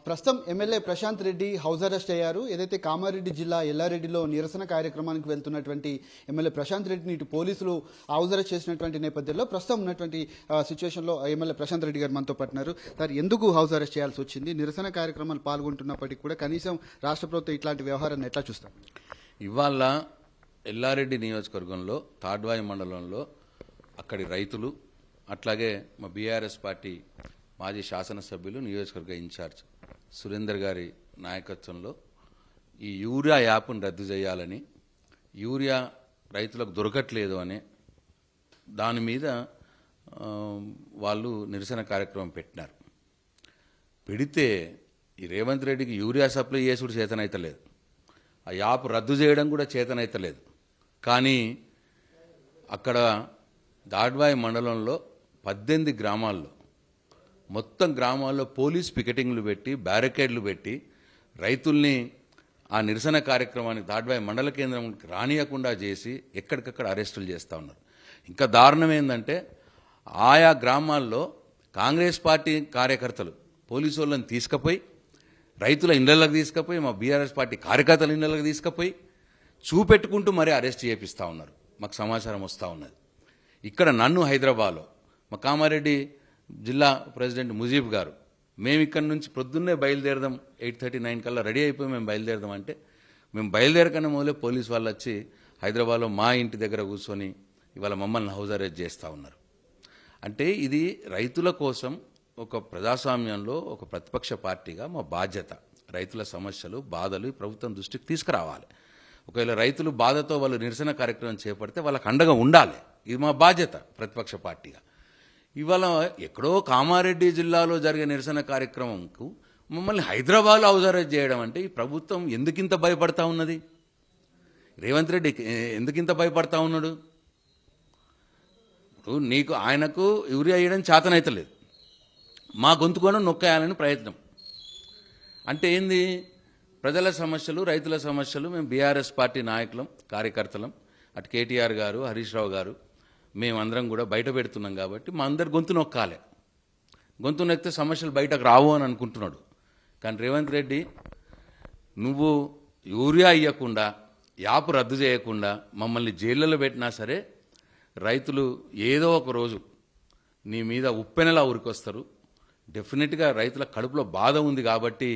ప్రస్తుతం MLA Prashant Reddy house arrest అయ్యారు. ఏదైతే కామారెడ్డి జిల్లా ఎల్లారెడ్డిలో నిరసన కార్యక్రమానికి వెళ్తున్నటువంటి ఎమ్మెల్యే ప్రశాంత్ రెడ్డిని ఇటు పోలీసులు హౌస్ అరెస్ట్ చేసినటువంటి నేపథ్యంలో ప్రస్తుతం ఉన్నటువంటి సిచ్యువేషన్లో ఎమ్మెల్యే ప్రశాంత్ రెడ్డి గారు మనతో పట్టినారు. సార్, ఎందుకు హౌస్ అరెస్ట్ చేయాల్సి వచ్చింది? నిరసన కార్యక్రమాలు పాల్గొంటున్నప్పటికీ కూడా కనీసం రాష్ట్ర ప్రభుత్వం ఇట్లాంటి వ్యవహారాన్ని ఎట్లా చూస్తాం? ఇవాళ ఎల్లారెడ్డి నియోజకవర్గంలో తాడ్వాయి మండలంలో అక్కడి రైతులు, అట్లాగే మా బీఆర్ఎస్ పార్టీ మాజీ శాసనసభ్యులు, నియోజకవర్గ ఇన్ఛార్జ్ సురేందర్ గారి నాయకత్వంలో ఈ యూరియా యాప్ను రద్దు చేయాలని, యూరియా రైతులకు దొరకట్లేదు అని దాని మీద వాళ్ళు నిరసన కార్యక్రమం పెట్టినారు. పెడితే ఈ రేవంత్ రెడ్డికి యూరియా సప్లై చేసుడు చేతనైతలేదు, ఆ యాప్ రద్దు చేయడం కూడా చేతనైతలేదు. కానీ అక్కడ దాడ్వాయి మండలంలో 18 గ్రామాల్లో మొత్తం గ్రామాల్లో పోలీస్ పికెటింగ్లు పెట్టి, బ్యారికేడ్లు పెట్టి రైతుల్ని ఆ నిరసన కార్యక్రమానికి దాడ్వాయి మండల కేంద్రానికి రానియకుండా చేసి ఎక్కడికక్కడ అరెస్టులు చేస్తూ ఉన్నారు. ఇంకా దారుణం ఏంటంటే ఆయా గ్రామాల్లో కాంగ్రెస్ పార్టీ కార్యకర్తలు పోలీసు వాళ్ళని తీసుకుపోయి రైతుల ఇళ్లలోకి తీసుకుపోయి, మా బీఆర్ఎస్ పార్టీ కార్యకర్తల ఇళ్లలోకి తీసుకుపోయి చూపెట్టుకుంటూ మరీ అరెస్ట్ చేపిస్తూ ఉన్నారు. మాకు సమాచారం వస్తూ ఉన్నది. ఇక్కడ నన్ను హైదరాబాద్లో మా కామారెడ్డి జిల్లా ప్రెసిడెంట్ ముజీబ్ గారు, మేము ఇక్కడి నుంచి ప్రొద్దున్నే బయలుదేరదాం, 8:39 కల్లా రెడీ అయిపోయి మేము బయలుదేరదాం అంటే, మేము బయలుదేరకన్నా మొదలే పోలీసు వాళ్ళు వచ్చి హైదరాబాద్లో మా ఇంటి దగ్గర కూర్చొని ఇవాళ మమ్మల్ని హౌస్ అరెస్ట్ చేస్తూ ఉన్నారు. అంటే ఇది రైతుల కోసం ఒక ప్రజాస్వామ్యంలో ఒక ప్రతిపక్ష పార్టీగా మా బాధ్యత. రైతుల సమస్యలు, బాధలు ప్రభుత్వం దృష్టికి తీసుకురావాలి. ఒకవేళ రైతులు బాధతో వాళ్ళు నిరసన కార్యక్రమం చేపడితే వాళ్ళకి అండగా ఉండాలి. ఇది మా బాధ్యత ప్రతిపక్ష పార్టీగా. ఇవాళ ఎక్కడో కామారెడ్డి జిల్లాలో జరిగే నిరసన కార్యక్రమంకు మమ్మల్ని హైదరాబాద్లో హౌస్ అరెస్ట్ చేయడం అంటే ఈ ప్రభుత్వం ఎందుకింత భయపడతా ఉన్నది? రేవంత్ రెడ్డి ఎందుకింత భయపడతా ఉన్నాడు? నీకు ఆయనకు యూరియా వేయడం చేతనైతలేదు, మా గొంతు కూడా నొక్కేయాలని ప్రయత్నం. అంటే ఏంది? ప్రజల సమస్యలు, రైతుల సమస్యలు మేము బీఆర్ఎస్ పార్టీ నాయకులం, కార్యకర్తలం, అటు కేటీఆర్ గారు, హరీష్ రావు గారు, మేమందరం కూడా బయట పెడుతున్నాం కాబట్టి మా అందరు గొంతు నొక్కాలి. గొంతు నొక్కితే సమస్యలు బయటకు రావు అని అనుకుంటున్నాడు. కానీ రేవంత్ రెడ్డి, నువ్వు యూరియా ఇవ్వకుండా, యాప్ రద్దు చేయకుండా మమ్మల్ని జైళ్ళలో పెట్టినా సరే రైతులు ఏదో ఒక రోజు నీ మీద ఉప్పెనలా ఉరికొస్తారు. డెఫినెట్గా రైతుల కడుపులో బాధ ఉంది కాబట్టి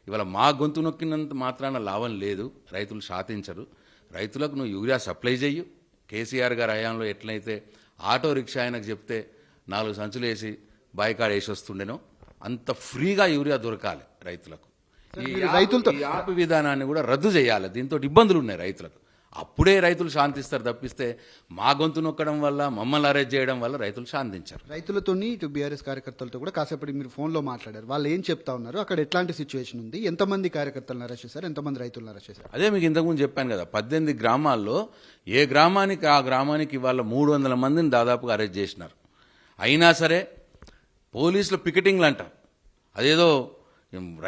ఇవాళ మా గొంతు నొక్కినంత మాత్రాన లాభం లేదు, రైతులు శాతించరు. రైతులకు నువ్వు యూరియా సప్లై చెయ్యు. కేసీఆర్ గారి హయాంలో ఎట్లయితే ఆటో రిక్షా ఆయనకు చెప్తే 4 సంచులు వేసి బాయికాడ వేసి వస్తుండేనో అంత ఫ్రీగా యూరియా దొరకాలి రైతులకు. ఈ రైతులతో యాప్ విధానాన్ని కూడా రద్దు చేయాలి. దీంతో ఇబ్బందులు ఉన్నాయి రైతులకు. అప్పుడే రైతులు శాంతిస్తారు తప్పిస్తే మా గొంతు నొక్కడం వల్ల, మమ్మల్ని అరెస్ట్ చేయడం వల్ల రైతులు శాంతించారు. రైతులతో ఇటు బీఆర్ఎస్ కార్యకర్తలతో కూడా కాసేపటి మీరు ఫోన్లో మాట్లాడారు. వాళ్ళు ఏం చెప్తా ఉన్నారు? అక్కడ ఎట్లాంటి సిచ్యువేషన్ ఉంది? ఎంతమంది కార్యకర్తలను అరెస్ట్ చేశారు? ఎంతమంది రైతులను అరెస్ట్ చేశారు? అదే మీకు ఇంతకుముందు చెప్పాను కదా, 18 గ్రామాల్లో ఏ గ్రామానికి ఆ గ్రామానికి ఇవాళ 300 మందిని దాదాపుగా అరెస్ట్ చేసినారు. అయినా సరే పోలీసులు పికెటింగ్లు అంట. అదేదో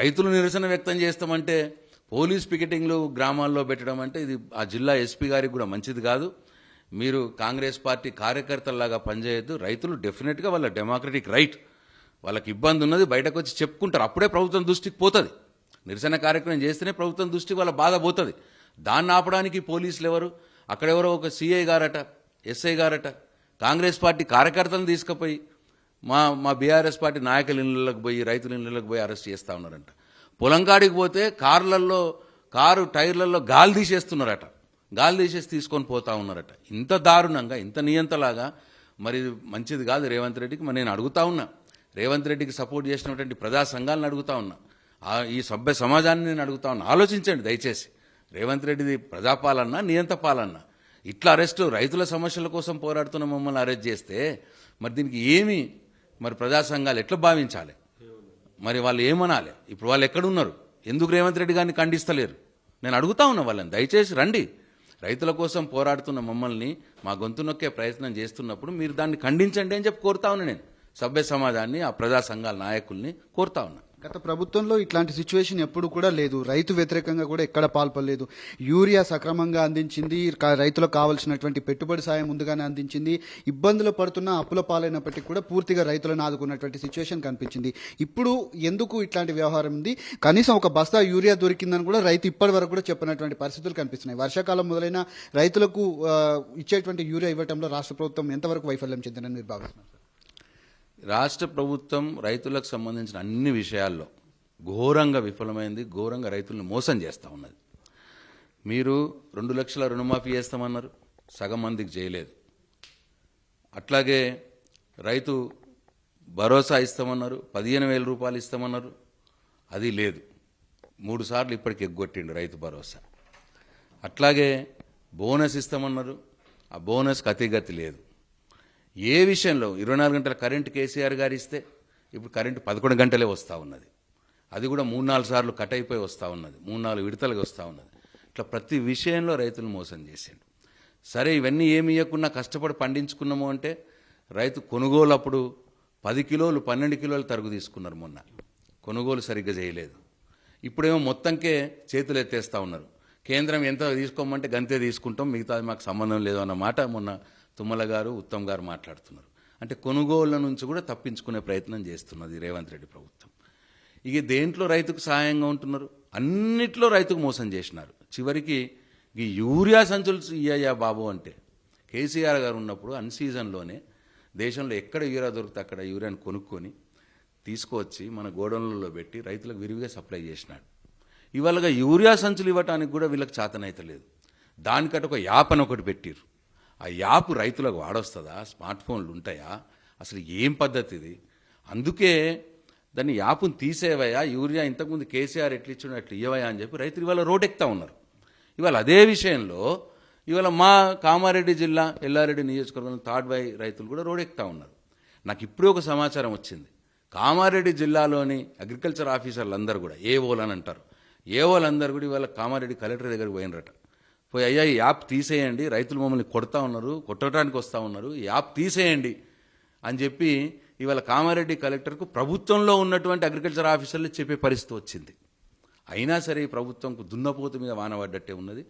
రైతులు నిరసన వ్యక్తం చేస్తామంటే పోలీస్ పికెటింగ్లు గ్రామాల్లో పెట్టడం అంటే ఇది ఆ జిల్లా ఎస్పీ గారికి కూడా మంచిది కాదు. మీరు కాంగ్రెస్ పార్టీ కార్యకర్తల్లాగా పనిచేయద్దు. రైతులు డెఫినెట్గా వాళ్ళ డెమోక్రటిక్ రైట్, వాళ్ళకి ఇబ్బంది ఉన్నది బయటకు వచ్చి చెప్పుకుంటారు. అప్పుడే ప్రభుత్వం దృష్టికి పోతుంది. నిరసన కార్యక్రమం చేస్తేనే ప్రభుత్వం దృష్టికి వాళ్ళ బాధ పోతుంది. దాన్ని ఆపడానికి పోలీసులు ఎవరు? అక్కడెవరో ఒక సిఐ గారట, ఎస్ఐ గారట కాంగ్రెస్ పార్టీ కార్యకర్తలను తీసుకుపోయి మా బీఆర్ఎస్ పార్టీ నాయకుల ఇళ్లకు పోయి, రైతుల ఇళ్లకు పోయి అరెస్ట్ చేస్తూ ఉన్నారంట. పొలం కాడికి పోతే కారు టైర్లలో గాలి తీసేస్తున్నారట, గాలి తీసేసి తీసుకొని పోతా ఉన్నారట. ఇంత దారుణంగా, ఇంత నియంతలాగా మరి మంచిది కాదు రేవంత్ రెడ్డికి. మరి నేను అడుగుతా ఉన్నా, రేవంత్ రెడ్డికి సపోర్ట్ చేసినటువంటి ప్రజా సంఘాలను అడుగుతా ఉన్నా, ఈ సభ్య సమాజాన్ని నేను అడుగుతా ఉన్నా, ఆలోచించండి దయచేసి. రేవంత్ రెడ్డిది ప్రజాపాలన, నియంత పాలన. ఇట్లా అరెస్టు, రైతుల సమస్యల కోసం పోరాడుతున్న మమ్మల్ని అరెస్ట్ చేస్తే మరి దీనికి ఏమి మరి ప్రజా సంఘాలు ఎట్లా భావించాలి? మరి వాళ్ళు ఏమనాలి? ఇప్పుడు వాళ్ళు ఎక్కడున్నారు? ఎందుకు రేవంత్ రెడ్డి గారిని ఖండిస్తలేరు? నేను అడుగుతా ఉన్నా వాళ్ళని, దయచేసి రండి. రైతుల కోసం పోరాడుతున్న మమ్మల్ని మా గొంతు నొక్కే ప్రయత్నం చేస్తున్నప్పుడు మీరు దాన్ని ఖండించండి అని చెప్పి కోరుతా ఉన్నా. నేను సభ్య సమాజాన్ని, ఆ ప్రజా సంఘాల నాయకుల్ని కోరుతా ఉన్నా. గత ప్రభుత్వంలో ఇట్లాంటి సిచ్యువేషన్ ఎప్పుడు కూడా లేదు. రైతు వ్యతిరేకంగా కూడా ఎక్కడ పాల్పడలేదు. యూరియా సక్రమంగా అందించింది, రైతులకు కావాల్సినటువంటి పెట్టుబడి సాయం ముందుగానే అందించింది. ఇబ్బందులు పడుతున్న అప్పుల పాలైనప్పటికీ కూడా పూర్తిగా రైతులను ఆదుకున్నటువంటి సిచ్యువేషన్ కనిపించింది. ఇప్పుడు ఎందుకు ఇట్లాంటి వ్యవహారం ఉంది? కనీసం ఒక బస్తా యూరియా దొరికిందని కూడా రైతు ఇప్పటి వరకు కూడా చెప్పినటువంటి పరిస్థితులు కనిపిస్తున్నాయి. వర్షాకాలం మొదలైన రైతులకు ఇచ్చేటువంటి యూరియా ఇవ్వడంలో రాష్ట్ర ప్రభుత్వం ఎంతవరకు వైఫల్యం చెందిందని మీరు భావిస్తున్నారు? రాష్ట్ర ప్రభుత్వం రైతులకు సంబంధించిన అన్ని విషయాల్లో ఘోరంగా విఫలమైంది, ఘోరంగా రైతులను మోసం చేస్తూ ఉన్నది. మీరు 2 లక్షల రుణమాఫీ చేస్తామన్నారు, సగం మందికి చేయలేదు. అట్లాగే రైతు భరోసా ఇస్తామన్నారు, 15,000 రూపాయలు ఇస్తామన్నారు, అది లేదు. 3 సార్లు ఇప్పటికి ఎగ్గొట్టిండు రైతు భరోసా. అట్లాగే బోనస్ ఇస్తామన్నారు, ఆ బోనస్కి అతిగతి లేదు. ఏ విషయంలో 24 గంటల కరెంటు కేసీఆర్ గారు ఇస్తే ఇప్పుడు కరెంటు 11 గంటలే వస్తూ ఉన్నది. అది కూడా 3-4 సార్లు కట్ అయిపోయి వస్తూ ఉన్నది, 3-4 విడతలుగా వస్తూ ఉన్నది. ఇట్లా ప్రతి విషయంలో రైతులు మోసం చేసిండు. సరే, ఇవన్నీ ఏమి ఇవ్వకుండా కష్టపడి పండించుకున్నాము అంటే రైతు కొనుగోలు అప్పుడు 10 కిలోలు 12 కిలోలు తరుగు తీసుకున్నారు. మొన్న కొనుగోలు సరిగ్గా చేయలేదు. ఇప్పుడేమో మొత్తంకే చేతులు ఎత్తేస్తూ ఉన్నారు. కేంద్రం ఎంత తీసుకోమంటే గంతే తీసుకుంటాం, మిగతాది మాకు సంబంధం లేదు అన్న మాట మొన్న తుమ్మల గారు, ఉత్తమ్ గారు మాట్లాడుతున్నారు. అంటే కొనుగోళ్ల నుంచి కూడా తప్పించుకునే ప్రయత్నం చేస్తున్నది రేవంత్ రెడ్డి ప్రభుత్వం. ఇక దేంట్లో రైతుకు సహాయంగా ఉంటున్నారు? అన్నిట్లో రైతుకు మోసం చేసినారు. చివరికి ఈ యూరియా సంచులు ఇయ్యా బాబు అంటే కేసీఆర్ గారు ఉన్నప్పుడు అన్ సీజన్లోనే దేశంలో ఎక్కడ యూరియా దొరికితే అక్కడ యూరియాను కొనుక్కొని తీసుకువచ్చి మన గోడౌన్లలో పెట్టి రైతులకు విరివిగా సప్లై చేసినాడు. ఇవాళ యూరియా సంచులు ఇవ్వటానికి కూడా వీళ్ళకి చేతనైతలేదు. దానికట ఒక యాప్ అని ఒకటి పెట్టిర్రు. ఆ యాప్ రైతులకు వాడొస్తుందా? స్మార్ట్ ఫోన్లు ఉంటాయా? అసలు ఏం పద్ధతి ఇది? అందుకే దాన్ని యాప్ను తీసేవయా, యూరియా ఇంతకుముందు కేసీఆర్ ఎట్లా ఇచ్చినా అట్లా ఇవ్వయా అని చెప్పి రైతులు ఇవాళ రోడ్డెక్కుతా ఉన్నారు. ఇవాళ అదే విషయంలో ఇవాళ మా కామారెడ్డి జిల్లా ఎల్లారెడ్డి నియోజకవర్గంలో తాడ్వాయి రైతులు కూడా రోడ్డెక్కుతా ఉన్నారు. నాకు ఇప్పుడే ఒక సమాచారం వచ్చింది. కామారెడ్డి జిల్లాలోని అగ్రికల్చర్ ఆఫీసర్లు అందరూ కూడా ఏఓలు అని అంటారు, ఏఓలందరూ కూడా ఇవాళ కామారెడ్డి కలెక్టర్ దగ్గరికి పోయినరట. పోయి అయ్యా ఈ యాప్ తీసేయండి, రైతులు మమ్మల్ని కొడతా ఉన్నారు, కొట్టడానికి వస్తూ ఉన్నారు, ఈ యాప్ తీసేయండి అని చెప్పి ఇవాళ కామారెడ్డి కలెక్టర్కు ప్రభుత్వంలో ఉన్నటువంటి అగ్రికల్చర్ ఆఫీసర్లు చెప్పే పరిస్థితి వచ్చింది. అయినా సరే ఈ ప్రభుత్వంకు దున్నపోతు మీద వానబడ్డట్టే ఉన్నది.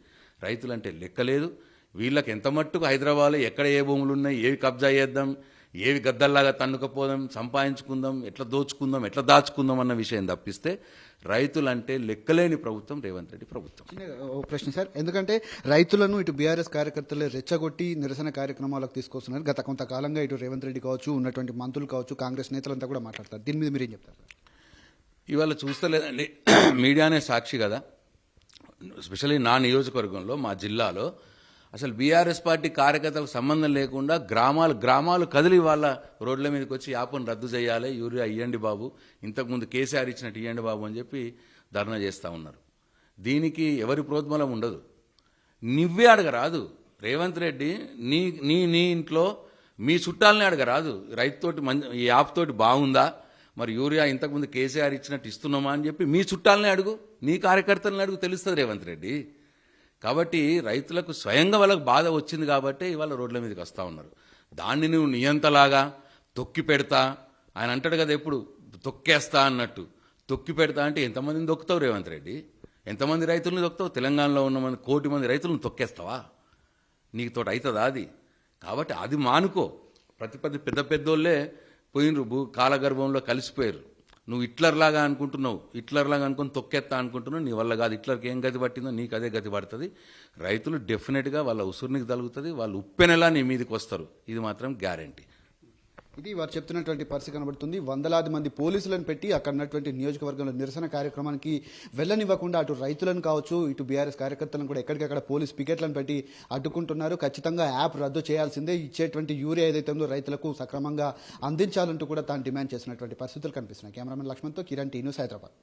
రైతులంటే లెక్కలేదు. వీళ్ళకి ఎంత మట్టుకు హైదరాబాద్లో ఎక్కడ ఏ భూములు ఉన్నాయి, ఏవి కబ్జా చేద్దాం, ఏవి గద్దల్లాగా తన్నుకపోదాం, సంపాదించుకుందాం, ఎట్లా దోచుకుందాం, ఎట్లా దాచుకుందాం అన్న విషయం తప్పిస్తే రైతులంటే లెక్కలేని ప్రభుత్వం రేవంత్ రెడ్డి ప్రభుత్వం. ప్రశ్న సార్, ఎందుకంటే రైతులను ఇటు బీఆర్ఎస్ కార్యకర్తలు రెచ్చగొట్టి నిరసన కార్యక్రమాలకు తీసుకొస్తున్నారు. గత కొంతకాలంగా ఇటు రేవంత్ రెడ్డి కావచ్చు, ఉన్నటువంటి మంత్రులు కావచ్చు, కాంగ్రెస్ నేతలంతా కూడా మాట్లాడతారు. దీని మీద మీరేం చెప్తారు సార్? ఇవాళ చూస్తలేదండి, మీడియానే సాక్షి కదా. స్పెషల్లీ నా నియోజకవర్గంలో, మా జిల్లాలో అసలు బీఆర్ఎస్ పార్టీ కార్యకర్తలకు సంబంధం లేకుండా గ్రామాలు కదిలి వాళ్ళ రోడ్ల మీదకి వచ్చి యాప్ను రద్దు చేయాలి, యూరియా ఇవ్వండి బాబు, ఇంతకుముందు కేసీఆర్ ఇచ్చినట్టు ఇవ్వండి బాబు అని చెప్పి ధర్నా చేస్తూ ఉన్నారు. దీనికి ఎవరి ప్రోద్బలం ఉండదు. నువ్వే అడగరాదు రేవంత్ రెడ్డి, నీ ఇంట్లో మీ చుట్టాలని అడగరాదు. రైతుతోటి ఈ యాప్ తోటి బాగుందా, మరి యూరియా ఇంతకుముందు కేసీఆర్ ఇచ్చినట్టు ఇస్తున్నామా అని చెప్పి మీ చుట్టాలని అడుగు, నీ కార్యకర్తలను అడుగు, తెలుస్తుంది రేవంత్ రెడ్డి. కాబట్టి రైతులకు స్వయంగా వాళ్ళకు బాధ వచ్చింది కాబట్టి ఇవాళ రోడ్ల మీదకి వస్తూ ఉన్నారు. దాన్ని నువ్వు నియంతలాగా తొక్కి పెడతా, ఆయన అంటాడు కదా ఎప్పుడు తొక్కేస్తా అన్నట్టు, తొక్కి పెడతా అంటే ఎంతమందిని తొక్కుతావు రేవంత్ రెడ్డి? ఎంతమంది రైతులను తొక్కుతావు? తెలంగాణలో ఉన్న 1 కోటి మంది రైతులను తొక్కేస్తావా? నీకు తోటి అవుతుందా అది? కాబట్టి అది మానుకో. పెద్ద పెద్దోళ్ళే పోయినరు, కాలగర్భంలో కలిసిపోయారు. నువ్వు హిట్లర్లాగా అనుకుంటున్నావు, హిట్లర్లాగా అనుకుని తొక్కేస్తా అనుకుంటున్నావు. నీ వల్ల కాదు. హిట్లర్కి ఏం గతి పట్టిందో నీకు అదే గతి పడుతుంది. రైతులు డెఫినెట్గా వాళ్ళ ఉసురునికి తగులుతుంది, వాళ్ళు ఉప్పెనెలా నీ మీదకి వస్తారు, ఇది మాత్రం గ్యారంటీ. ఇది వారు చెప్తున్నటువంటి పరిస్థితి కనబడుతుంది. వందలాది మంది పోలీసులను పెట్టి అక్కడ ఉన్నటువంటి నియోజకవర్గంలో నిరసన కార్యక్రమానికి వెళ్ళనివ్వకుండా అటు రైతులను కావచ్చు, ఇటు బీఆర్ఎస్ కార్యకర్తలను కూడా ఎక్కడికక్కడ పోలీస్ పికెట్లను పెట్టి అడ్డుకుంటున్నారు. ఖచ్చితంగా యాప్ రద్దు చేయాల్సిందే, ఇచ్చేటువంటి యూరియా ఏదైతే ఉందో రైతులకు సక్రమంగా అందించాలంటూ కూడా తాను డిమాండ్ చేసినటువంటి పరిస్థితులు కనిపిస్తున్నాయి. కెమెరామెన్ లక్ష్మణ్తో కిరణ్, టీ న్యూస్, హైదరాబాద్.